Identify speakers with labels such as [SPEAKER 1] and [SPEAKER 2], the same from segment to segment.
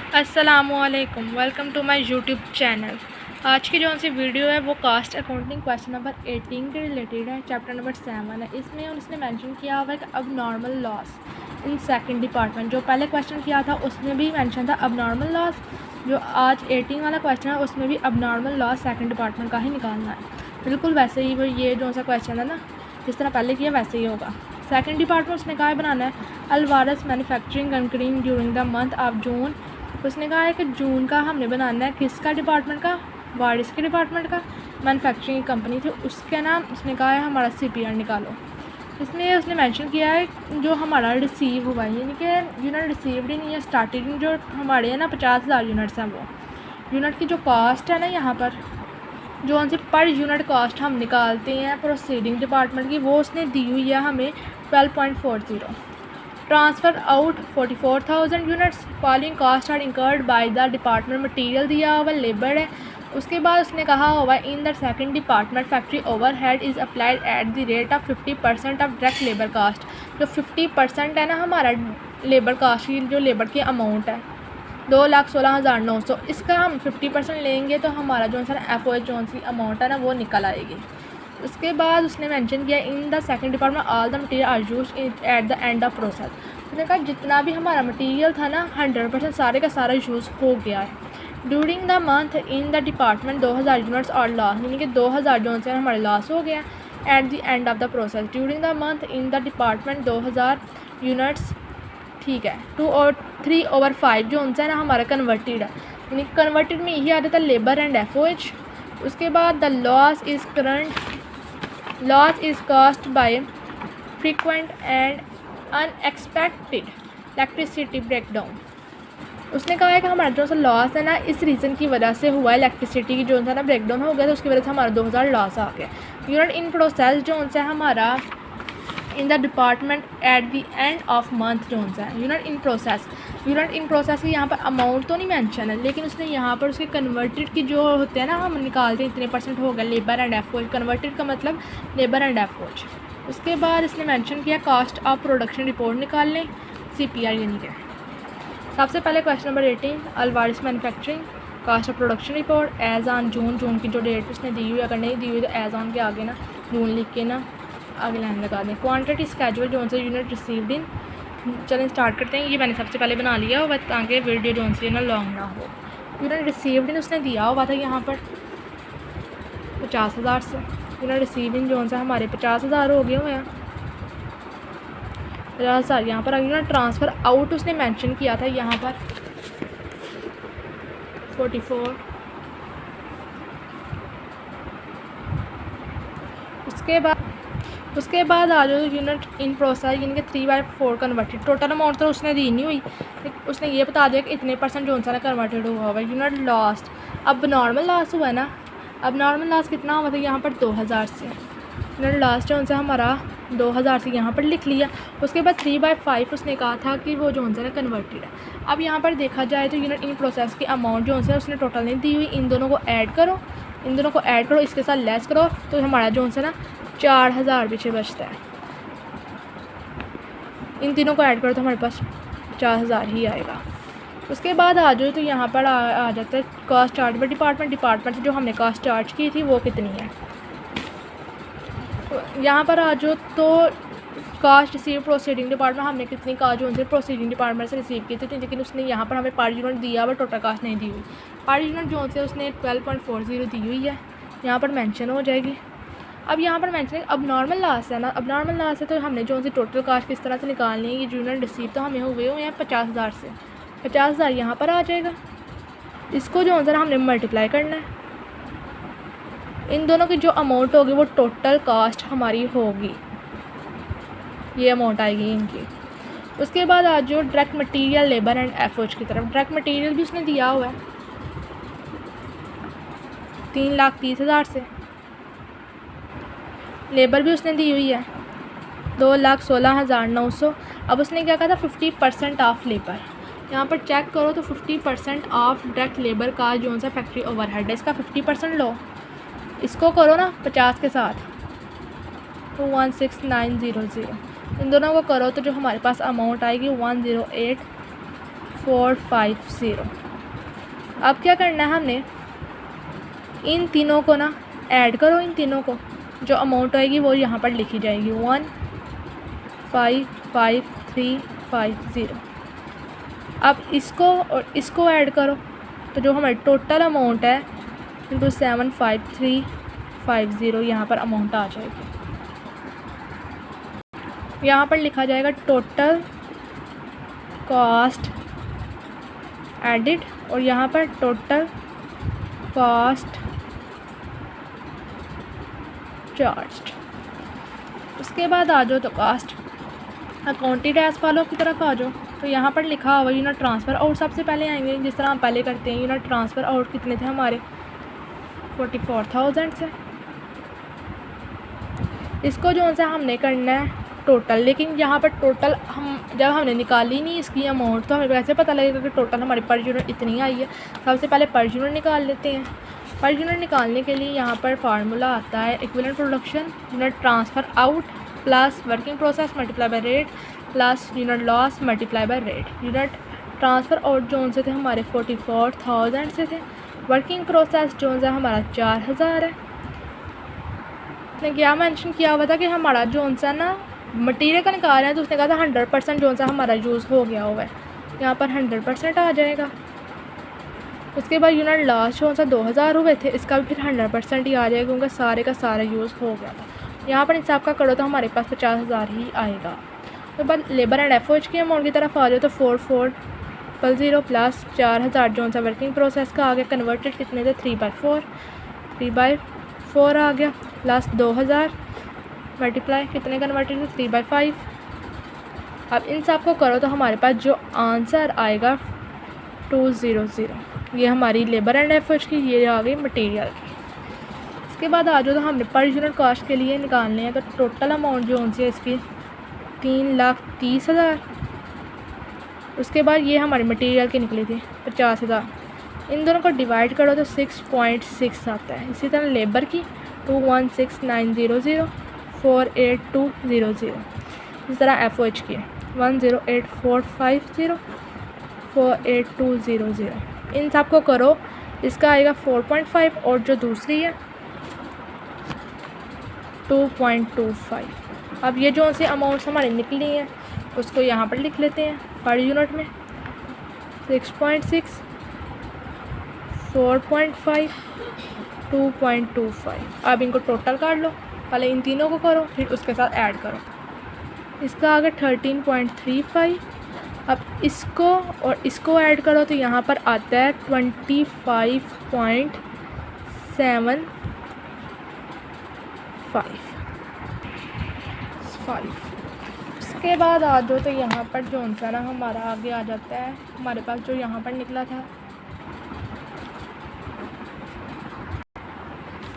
[SPEAKER 1] अस्सलामुअलैकुम, welcome to my YouTube channel. आज की जो सी वीडियो है वो कास्ट अकाउंटिंग क्वेश्चन नंबर 18 के रिलेटेड है। चैप्टर नंबर 7 है। इसमें उसने मेंशन किया हुआ है कि अब normal loss in second department. जो पहले क्वेश्चन किया था उसमें भी मेंशन था अब नॉर्मल लॉस। जो आज 18 वाला क्वेश्चन है उसमें भी अब नॉर्मल लॉस सेकंड डिपार्टमेंट का ही निकालना है। बिल्कुल वैसे ही वो ये जो सा क्वेश्चन है ना, जिस तरह पहले किया वैसे ही होगा। सेकंड डिपार्टमेंट उसने कहा बनाना है अलवारस मैन्युफैक्चरिंग कंक्रीम during the month of June. उसने कहा है कि जून का हमने बनाना है किसका डिपार्टमेंट का, वारिस के डिपार्टमेंट का। मैन्युफैक्चरिंग कंपनी थी उसका नाम उसने कहा है हमारा CPR निकालो। इसमें उसने मेंशन किया है जो हमारा रिसीव हुआ है, यानी कि यूनिट रिसीव्ड ही नहीं है। स्टार्टिंग जो हमारे हैं ना 50,000 यूनिट्स हैं, वो यूनिट की जो कॉस्ट है ना यहाँ पर जो उनसे पर यूनिट कॉस्ट हम निकालते हैं प्रोसीडिंग डिपार्टमेंट की, वो उसने दी हुई है हमें 12.40। Transfer out 44,000 units. Following cost are incurred by the department. Material दिया हुआ लेबर है। उसके बाद उसने कहा हुआ in the second department factory overhead is applied at the rate of 50% of direct labour cost. जो 50% है ना हमारा लेबर कास्ट की, जो लेबर की अमाउंट है 2,16,900, इसका हम 50% लेंगे तो हमारा जो सा FOH जो सी अमाउंट है ना वो निकल आएगी। उसके बाद उसने मेंशन किया in the second department all the material are used at the end of process. उसने कहा जितना भी हमारा मटेरियल था ना 100% सारे का सारा यूज़ हो गया है। During the month in the department 2,000 units और लॉस, यानी कि 2,000 जो है हमारे लॉस हो गया eight the end of the process. During the month in the department 2,000 units, ठीक है। 2 और 3/5 जो उनसे ना हमारा कन्वर्टेड है, यानी कन्वर्टेड में यही आता था लेबर एंड FOH। उसके बाद the loss is current loss is caused by frequent and unexpected electricity breakdown. उसने कहा है कि हमारा जो सा लॉस है ना इस रीज़न की वजह से हुआ है, इलेक्ट्रिसिटी की जो सा ना ब्रेकडाउन हो गया तो उसकी वजह से हमारा 2,000 लॉस आ गया। यूनिट इन प्रोसेस जो उनसे हमारा in the department at the end of month जो सा है यूनिट इन प्रोसेस की यहाँ पर अमाउंट तो नहीं मेंशन है, लेकिन उसने यहाँ पर उसके कन्वर्टेड की जो होते हैं ना हम निकालते हैं इतने % हो गया लेबर एंड FOH। कन्वर्टेड का मतलब लेबर एंड FOH। उसके बाद इसने मेंशन किया कास्ट ऑफ प्रोडक्शन रिपोर्ट निकाल लें CPR, यानी कि सबसे पहले क्वेश्चन नंबर 18 अलवारिस manufacturing cost of production report as on June की जो डेट उसने दी हुई, अगर नहीं दी हुई तो एज़ ऑन के आगे ना जून लिख के ना आगे लाइन लगा दें। क्वांटिटी स्केजुअल जो से यूनिट रिसीव्ड इन। चलें स्टार्ट करते हैं। ये मैंने सबसे पहले बना लिया हुआ ताकि वीडियो जो सी ना लॉन्ग ना हो। यूनिट रिसीव्ड इन उसने दिया हुआ था यहाँ पर 50,000 से। यूनिट रिसीव्ड इन जो सा हमारे 50,000 हो गए हुए हैं, 50,000 यहाँ पर। यूनिट ट्रांसफ़र आउट उसने मेंशन किया था यहाँ पर 44। उसके बाद आ जाओ यूनिट इन प्रोसेस, यानी कि 3/4 कन्वर्टेड। टोटल अमाउंट तो उसने दी नहीं हुई, उसने ये बता दिया कि इतने % जो सा ना कन्वर्टेड हुआ हुआ। यूनिट लॉस्ट अब नॉर्मल लॉस हुआ ना, अब नॉर्मल लॉस कितना हुआ था यहाँ पर 2,000 से। यूनिट लॉस जो सा हमारा 2,000 से यहाँ पर लिख लिया। उसके बाद 3/5 उसने कहा था कि वो जो सा ना कन्वर्टेड है। अब यहाँ पर देखा जाए तो यूनिट इन प्रोसेस की अमाउंट जो सा उसने टोटल नहीं दी हुई। इन दोनों को ऐड करो, इसके साथ लेस करो तो हमारा जो सा ना 4,000 पीछे बचता है। इन तीनों को ऐड करो तो हमारे पास 4,000 ही आएगा। उसके बाद आ जाओ तो यहाँ पर आ जाता है कॉस्ट चार्ज पर डिपार्टमेंट से जो हमने कॉस्ट चार्ज की थी वो कितनी है। तो यहाँ पर आ जाओ तो कास्ट रिसीव प्रोसीडिंग डिपार्टमेंट हमने कितनी कास्ट जो प्रोसीडिंग डिपार्टमेंट से रिसीव की थी, लेकिन उसने यहाँ पर हमें पर यूनिट दिया हुआ, टोटल कास्ट नहीं दी हुई। पर यूनिट जो से उसने 12.40 दी हुई है, यहाँ पर मेंशन हो जाएगी। अब यहाँ पर मेंशन है अब नॉर्मल लॉस है ना, अब नॉर्मल लॉस है तो हमने जो सी टोटल कास्ट किस तरह से निकालनी है। ये यूनिट रिसीव तो हमें हुए हैं 50,000 से, 50,000 यहाँ पर आ जाएगा। इसको जो सा हमने मल्टीप्लाई करना है, इन दोनों की जो अमाउंट होगी वो टोटल कास्ट हमारी होगी, ये अमाउंट आएगी इनकी। उसके बाद आज जो direct material labour and FOH की तरफ, डायरेक्ट मटेरियल भी उसने दिया हुआ है 3,30,000 से। लेबर भी उसने दी हुई है 2,16,900। अब उसने क्या कहा था 50% ऑफ लेबर। यहाँ पर चेक करो तो 50% ऑफ डायरेक्ट लेबर का जो सा फैक्ट्री ओवरहेड है इसका 50% लो, इसको करो ना 50 के साथ तो 16900। इन दोनों को करो तो जो हमारे पास अमाउंट आएगी 108 450। अब क्या करना है, हमने इन तीनों को ना ऐड करो, इन तीनों को जो अमाउंट आएगी वो यहाँ पर लिखी जाएगी 155,350। अब इसको और इसको ऐड करो तो जो हमारी टोटल अमाउंट है इंटू 75350 यहाँ पर अमाउंट आ जाएगी। यहाँ पर लिखा जाएगा टोटल कॉस्ट एडिड और यहाँ पर टोटल कॉस्ट चार्ज्ड। उसके बाद आ जाओ तो कास्ट अकाउंटेड एज फॉलो की तरफ आ जाओ, तो यहाँ पर लिखा हुआ यूनिट ट्रांसफ़र आउट सबसे पहले आएंगे, जिस तरह हम पहले करते हैं। यूनिट ट्रांसफ़र आउट कितने थे हमारे 44,000 से। इसको जो सा हमने करना है टोटल, लेकिन यहाँ पर टोटल हम जब हमने निकाली नहीं इसकी अमाउंट तो हमें कैसे पता लगेगा कि टोटल हमारी पर यूनिट इतनी आई है। सबसे पहले पर यूनिट निकाल लेते हैं। पर यूनिट निकालने के लिए यहाँ पर फार्मूला आता है equivalent production unit transfer out plus working process multiply by rate plus unit loss multiply by rate. Unit transfer out zone से थे हमारे 44,000 से थे। वर्किंग प्रोसेस जोन से हमारा 4,000 है। ने क्या मेंशन किया हुआ था कि हमारा जोन सा ना मटीरियल का निकाल रहे हैं, तो उसने कहा था 100% जोन सा हमारा यूज़ हो गया हुआ है। यहाँ पर 100% आ जाएगा। उसके बाद यूनिट लास्ट जोन सा 2,000 हुए थे, इसका भी फिर 100% ही आ जाएगा क्योंकि सारे का सारा यूज़ हो गया था। यहाँ पर हिसाब का करो तो हमारे पास 50,000 ही आएगा। तो बाद लेबर एंड एफओएच की अमाउंट की तरफ आ जाओ तो 4400 प्लस 4,000 जोन सा वर्किंग प्रोसेस का आ गया। कन्वर्टेड कितने थे 3/4 आ गया प्लस 2,000 मल्टीप्लाई कितने कन्वर्टेड थे 3/5। अब इन सब को करो तो हमारे पास जो आंसर आएगा 200। ये हमारी लेबर एंड एफर्ट्स की, ये आ गई मटेरियल की। इसके बाद आ जाओ तो हमने पर यूनिट कॉस्ट के लिए निकालने हैं, तो टोटल अमाउंट जो उनसे इसकी 3,30,000। उसके बाद ये हमारी मटेरियल की निकली थी 50,000। इन दोनों को डिवाइड करो तो 6.6 आता है। इसी तरह लेबर की 216,900 48200। इस तरह एफओएच की 108,450 48200। इन सब को करो, इसका आएगा 4.5 और जो दूसरी है 2.25। अब ये जो से अमाउंट्स हमारी निकली हैं उसको यहाँ पर लिख लेते हैं पर यूनिट में 6.6 4.5 2.25। अब इनको टोटल कर लो, पहले इन तीनों को करो फिर उसके साथ ऐड करो। इसका आ गया 13.35। अब इसको और इसको ऐड करो तो यहाँ पर आता है 25.75। इसके बाद आ जाओ तो यहाँ पर जो सा ना हमारा आगे आ जाता है, हमारे पास जो यहाँ पर निकला था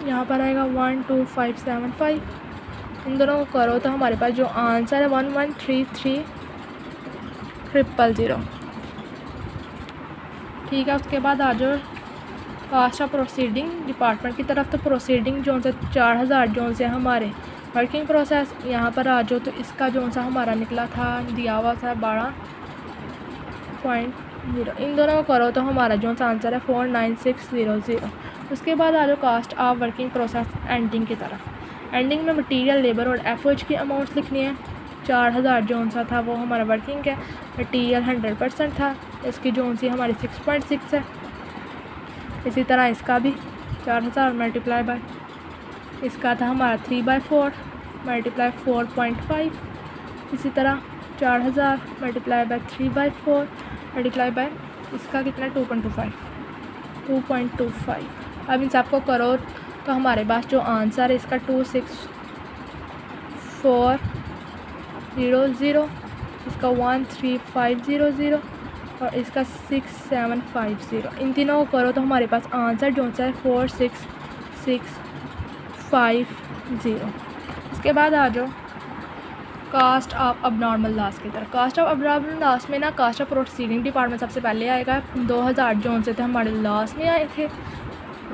[SPEAKER 1] यहाँ पर आएगा 12575। इन दोनों को करो तो हमारे पास जो आंसर है 1133,000। ठीक है। उसके बाद आ जाओ कास्ट ऑफ प्रोसीडिंग डिपार्टमेंट की तरफ, तो प्रोसीडिंग जोन से 4,000 जोन से हमारे वर्किंग प्रोसेस यहाँ पर आ जाओ तो इसका जोन सा हमारा निकला था दिया हुआ था 12.0। इन दोनों को करो तो हमारा जो सा आंसर है 49600। उसके बाद आ जाओ cost of working process ending की तरफ। एंडिंग में मटेरियल लेबर और एफओएच की अमाउंट्स लिखनी है। 4,000 जोन सा था वो हमारा वर्किंग है। मटीरियल 100% था, इसकी जोन सी हमारी 6.6 है। इसी तरह इसका भी 4,000 मल्टीप्लाई बाय इसका था हमारा 3/4 मल्टीप्लाई 4.5। इसी तरह 4,000 मल्टीप्लाई बाय 3/4 मल्टीप्लाई बाय इसका कितना 2.25। अब इन सबको करो तो हमारे पास जो आंसर है इसका 26400, इसका 13500 और इसका 6750। इन तीनों को करो तो हमारे पास आंसर जो सा है 46650। इसके बाद आ जाओ कास्ट ऑफ अबनॉर्मल लॉस की तरफ। कास्ट ऑफ अबनॉर्मल लॉस में ना कास्ट ऑफ प्रोसीडिंग डिपार्टमेंट सबसे पहले आएगा। 2,000 जोन से थे हमारे लॉस में आए थे।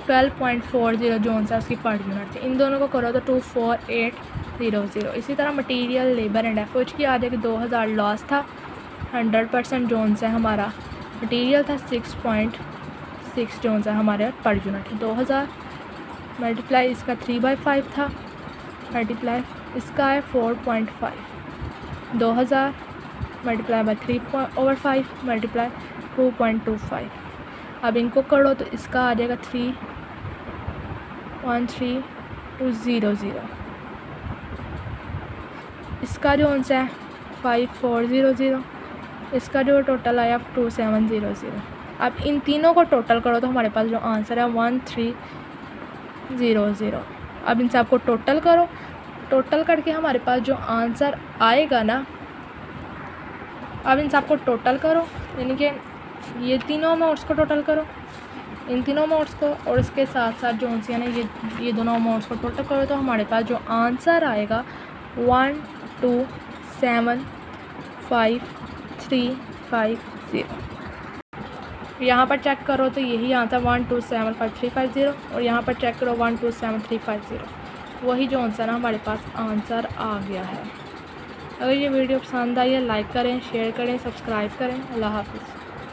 [SPEAKER 1] 12.40 जोन से उसकी पर यूनिट थी। इन दोनों को करो तो 24800। इसी तरह मटेरियल लेबर एंड एफओएच की आ जाएगी। 2,000 लॉस था, 100% जोन से हमारा मटीरियल था 6.6 जो है हमारे पर यूनिट। 2000 मल्टीप्लाई इसका 3/5 था, मल्टीप्लाई इसका है 4.5। 2000 मल्टीप्लाई बाई 3/5 मल्टीप्लाई 2.25। अब इनको करो तो इसका आ जाएगा 313,200। इसका जो आंसर है 5400। इसका जो टोटल आया 2700। अब इन तीनों को टोटल करो तो हमारे पास जो आंसर है 1300। अब इन सबको टोटल करो, टोटल करके हमारे पास जो आंसर आएगा ना, अब इन सबको टोटल करो, यानी कि ये तीनों अमाउंट्स को टोटल करो, इन तीनों अमाउंट्स को, और इसके साथ साथ जो है ना ये दोनों अमाउंट्स को टोटल करो तो हमारे पास जो आंसर आएगा 1275350। यहाँ पर चेक करो तो यही आंसर 1275350, और यहाँ पर चेक करो 1275350, वही जो आंसर है हमारे पास आंसर आ गया है। अगर ये वीडियो पसंद आई है लाइक करें, शेयर करें, सब्सक्राइब करें। अल्लाह हाफ़िज़।